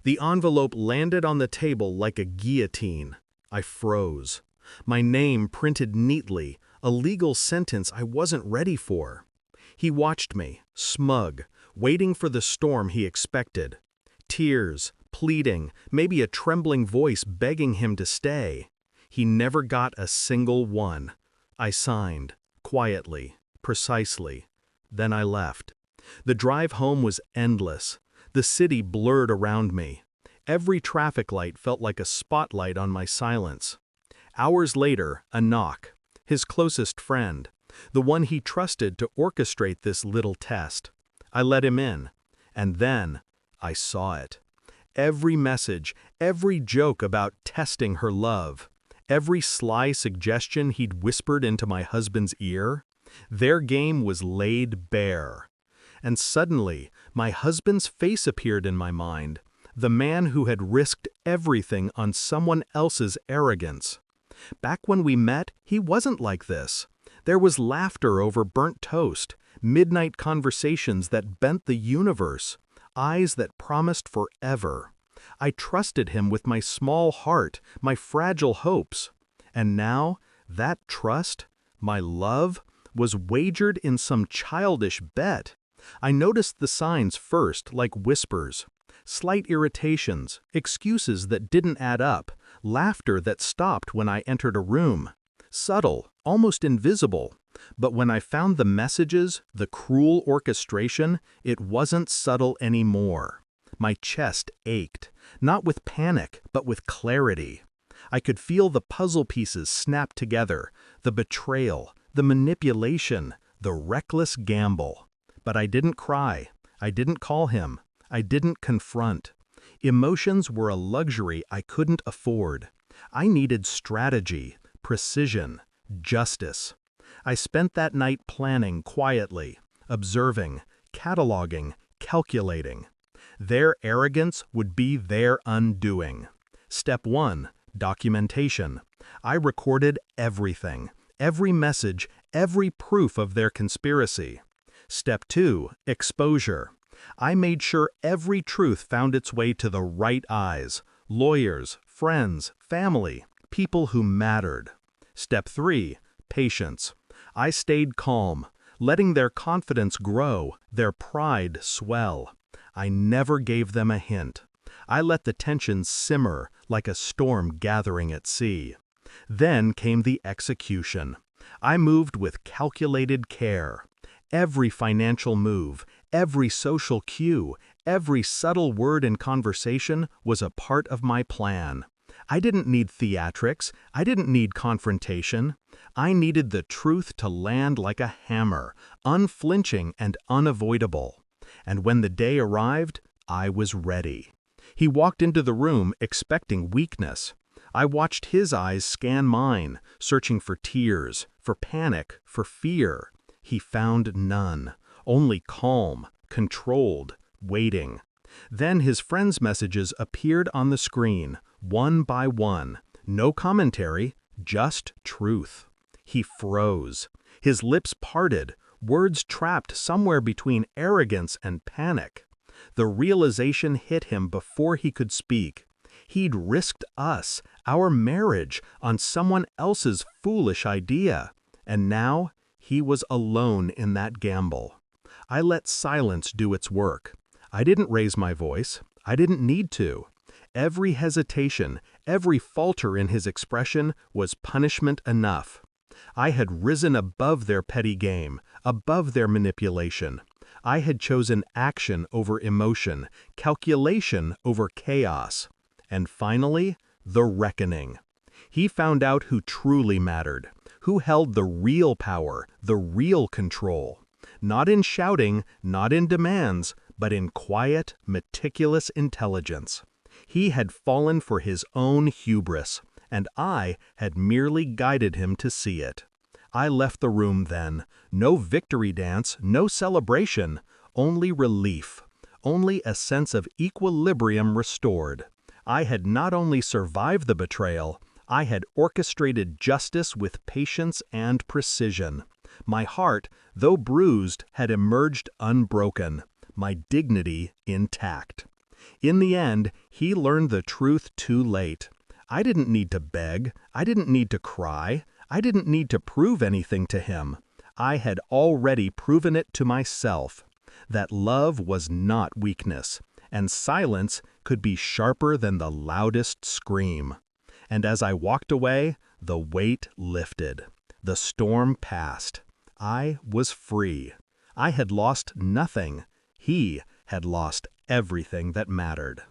The envelope landed on the table like a guillotine. I froze. My name printed neatly, a legal sentence I wasn't ready for. He watched me, smug, waiting for the storm he expected. Tears, pleading, maybe a trembling voice begging him to stay. He never got a single one. I signed, quietly, precisely. Then I left. The drive home was endless. The city blurred around me. Every traffic light felt like a spotlight on my silence. Hours later, a knock. His closest friend, the one he trusted to orchestrate this little test. I let him in. And then, I saw it. Every message, every joke about testing her love, every sly suggestion he'd whispered into my husband's ear, their game was laid bare. And suddenly, my husband's face appeared in my mind, the man who had risked everything on someone else's arrogance. Back when we met, he wasn't like this. There was laughter over burnt toast, midnight conversations that bent the universe, eyes that promised forever. I trusted him with my small heart, my fragile hopes. And now, that trust, my love, was wagered in some childish bet. I noticed the signs first, like whispers. Slight irritations, excuses that didn't add up, laughter that stopped when I entered a room. Subtle, almost invisible. But when I found the messages, the cruel orchestration, it wasn't subtle anymore. My chest ached, not with panic, but with clarity. I could feel the puzzle pieces snap together, the betrayal, the manipulation, the reckless gamble. But I didn't cry. I didn't call him. I didn't confront. Emotions were a luxury I couldn't afford. I needed strategy, precision, justice. I spent that night planning quietly, observing, cataloging, calculating. Their arrogance would be their undoing. Step 1, documentation. I recorded everything, every message, every proof of their conspiracy. Step 2, exposure. I made sure every truth found its way to the right eyes, lawyers, friends, family, people who mattered. Step 3, patience. I stayed calm, letting their confidence grow, their pride swell. I never gave them a hint. I let the tension simmer like a storm gathering at sea. Then came the execution. I moved with calculated care. Every financial move, every social cue, every subtle word in conversation was a part of my plan. I didn't need theatrics. I didn't need confrontation. I needed the truth to land like a hammer, unflinching and unavoidable. And when the day arrived, I was ready. He walked into the room expecting weakness. I watched his eyes scan mine, searching for tears, for panic, for fear. He found none, only calm, controlled, waiting. Then his friends' messages appeared on the screen, one by one. No commentary, just truth. He froze. His lips parted, words trapped somewhere between arrogance and panic. The realization hit him before he could speak. He'd risked us, our marriage, on someone else's foolish idea. And now, he was alone in that gamble. I let silence do its work. I didn't raise my voice. I didn't need to. Every hesitation, every falter in his expression was punishment enough. I had risen above their petty game, above their manipulation. I had chosen action over emotion, calculation over chaos. And finally, the reckoning. He found out who truly mattered, who held the real power, the real control. Not in shouting, not in demands, but in quiet, meticulous intelligence. He had fallen for his own hubris, and I had merely guided him to see it. I left the room then. No victory dance, no celebration, only relief, only a sense of equilibrium restored. I had not only survived the betrayal, I had orchestrated justice with patience and precision. My heart, though bruised, had emerged unbroken, my dignity intact. In the end, he learned the truth too late. I didn't need to beg, I didn't need to cry, I didn't need to prove anything to him. I had already proven it to myself, that love was not weakness, and silence could be sharper than the loudest scream. And as I walked away, the weight lifted. The storm passed. I was free. I had lost nothing. He had lost everything that mattered.